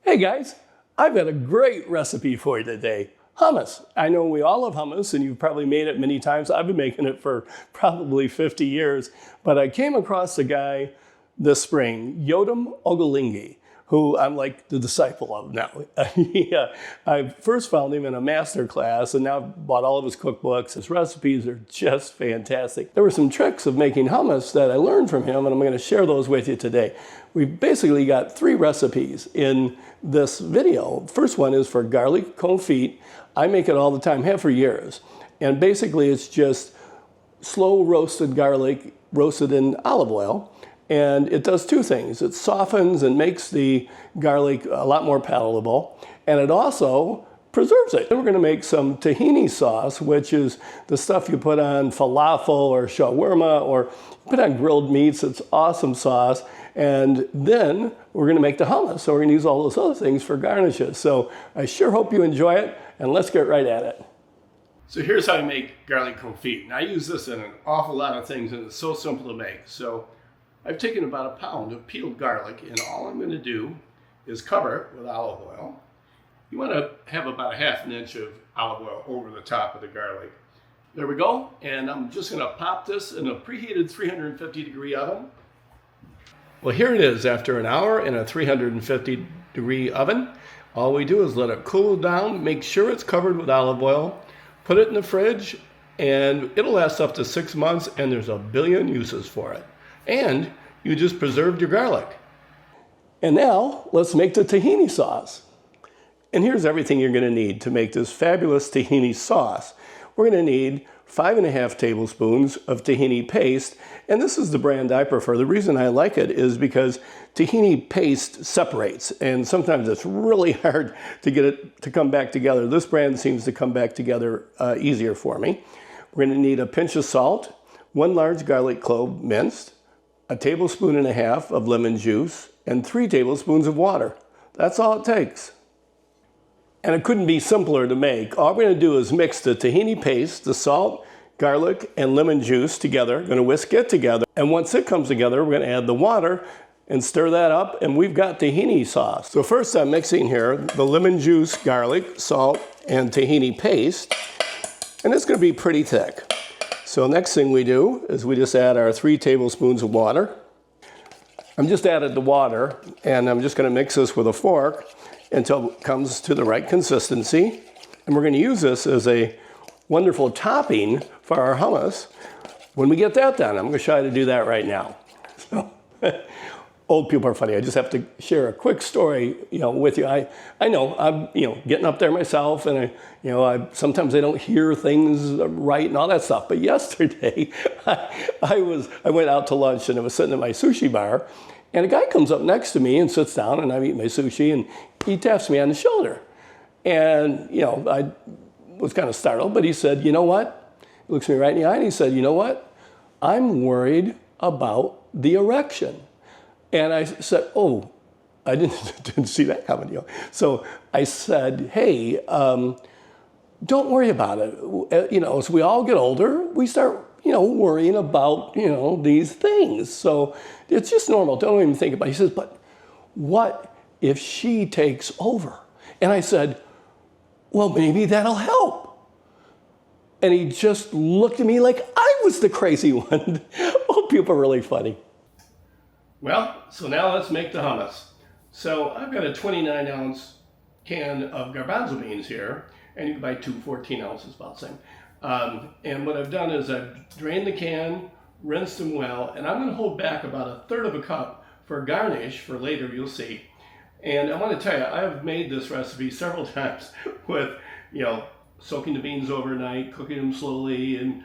Hey guys, I've got a great recipe for you today. Hummus. I know we all love hummus and you've probably made it many times. I've been making it for probably 50 years, but I came across a guy this spring, Yotum Ottolenghi, who I'm like the disciple of now. I first found him in a master class and now bought all of his cookbooks. His recipes are just fantastic. There were some tricks of making hummus that I learned from him and I'm going to share those with you today. We've basically got 3 recipes in this video. First one is for garlic confit. I make it all the time, have for years. And basically it's just slow roasted garlic, roasted in olive oil. And it does 2 things. It softens and makes the garlic a lot more palatable. And it also preserves it. Then we're going to make some tahini sauce, which is the stuff you put on falafel or shawarma or put on grilled meats. It's awesome sauce. And then we're going to make the hummus. So we're going to use all those other things for garnishes. So I sure hope you enjoy it. And let's get right at it. So here's how I make garlic confit. And I use this in an awful lot of things and it's so simple to make. So I've taken about a pound of peeled garlic and all I'm going to do is cover it with olive oil. You want to have about a ½ an inch of olive oil over the top of the garlic. There we go. And I'm just going to pop this in a preheated 350-degree oven. Well, here it is after an hour in a 350-degree oven. All we do is let it cool down, make sure it's covered with olive oil, put it in the fridge, and it'll last up to 6 months and there's a billion uses for it. And you just preserved your garlic. And now let's make the tahini sauce. And here's everything you're going to need to make this fabulous tahini sauce. We're going to need 5½ tablespoons of tahini paste. And this is the brand I prefer. The reason I like it is because tahini paste separates. And sometimes it's really hard to get it to come back together. This brand seems to come back together easier for me. We're going to need a pinch of salt, 1 large garlic clove minced, 1.5 tablespoons of lemon juice, and 3 tablespoons of water. That's all it takes. And it couldn't be simpler to make. All we're going to do is mix the tahini paste, the salt, garlic, and lemon juice together. We're going to whisk it together. And once it comes together, we're going to add the water and stir that up, and we've got tahini sauce. So first I'm mixing here the lemon juice, garlic, salt, and tahini paste. And it's going to be pretty thick. So next thing we do is we just add our 3 tablespoons of water. I'm just added the water and I'm just going to mix this with a fork until it comes to the right consistency. And we're going to use this as a wonderful topping for our hummus. When we get that done, I'm going to show you how to do that right now. So, old people are funny. I just have to share a quick story, with you. I know I'm, getting up there myself, and sometimes I don't hear things right and all that stuff. But yesterday, I went out to lunch and I was sitting at my sushi bar, and a guy comes up next to me and sits down, and I'm eating my sushi, and he taps me on the shoulder, and I was kind of startled, but he said, "You know what?" He looks me right in the eye, and he said, "You know what? I'm worried about the erection." And I said, "Oh, I didn't see that coming." So I said, "Hey, don't worry about it. As we all get older, we start, worrying about, these things. So it's just normal. Don't even think about it." He says, "But what if she takes over?" And I said, "Well, maybe that'll help." And he just looked at me like I was the crazy one. Oh, people are really funny. Well, so now let's make the hummus. So I've got a 29-ounce can of garbanzo beans here, and you can buy 2 14 ounces, about the same. And what I've done is I've drained the can, rinsed them well, and I'm going to hold back about 1/3 of a cup for garnish for later, you'll see. And I want to tell you, I've made this recipe several times with, soaking the beans overnight, cooking them slowly, and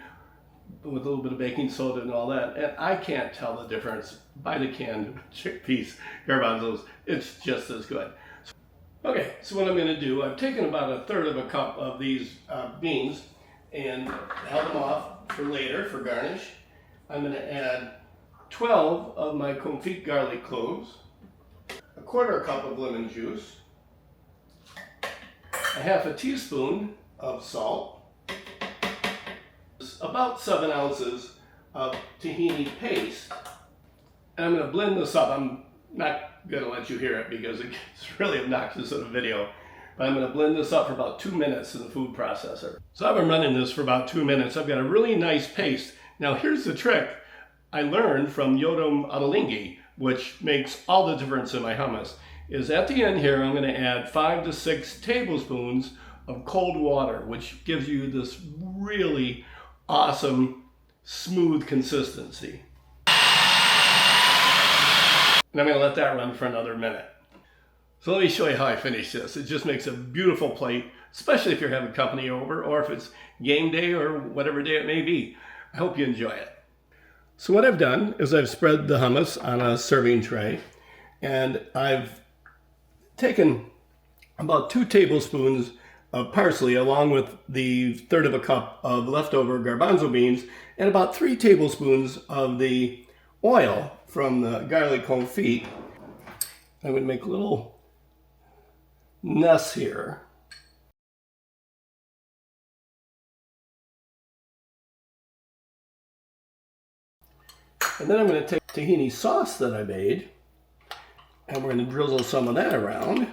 with a little bit of baking soda and all that. And I can't tell the difference by the canned chickpeas, garbanzos. It's just as good. Okay, so what I'm going to do, I've taken about 1/3 of a cup of these beans and held them off for later for garnish. I'm going to add 12 of my confit garlic cloves, 1/4 cup of lemon juice, 1/2 teaspoon of salt, about 7 ounces of tahini paste, and I'm going to blend this up. I'm not I'm going to let you hear it because it gets really obnoxious in the video. But I'm going to blend this up for about 2 minutes in the food processor. So I've been running this for about 2 minutes. I've got a really nice paste. Now here's the trick I learned from Yotum Ottolenghi, which makes all the difference in my hummus, is at the end here I'm going to add 5 to 6 tablespoons of cold water, which gives you this really awesome, smooth consistency. And I'm going to let that run for another minute. So let me show you how I finish this. It just makes a beautiful plate, especially if you're having company over or if it's game day or whatever day it may be. I hope you enjoy it. So what I've done is I've spread the hummus on a serving tray, and I've taken about 2 tablespoons of parsley along with the 1/3 of a cup of leftover garbanzo beans and about 3 tablespoons of the oil from the garlic confit. I'm going to make little nests here. And then I'm going to take tahini sauce that I made, and we're going to drizzle some of that around.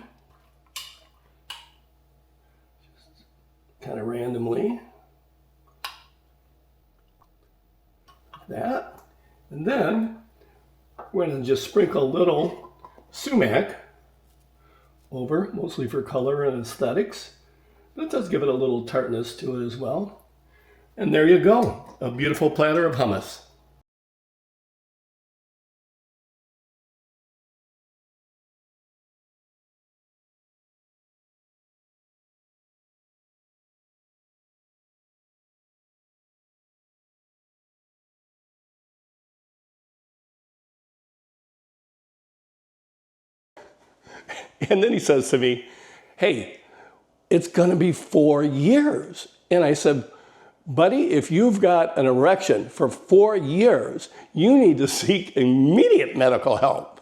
Just kind of randomly. Like that. And then we're going to just sprinkle a little sumac over, mostly for color and aesthetics. But it does give it a little tartness to it as well. And there you go, a beautiful platter of hummus. And then he says to me, hey, it's going to be 4 years. And I said, buddy, if you've got an erection for 4 years, you need to seek immediate medical help.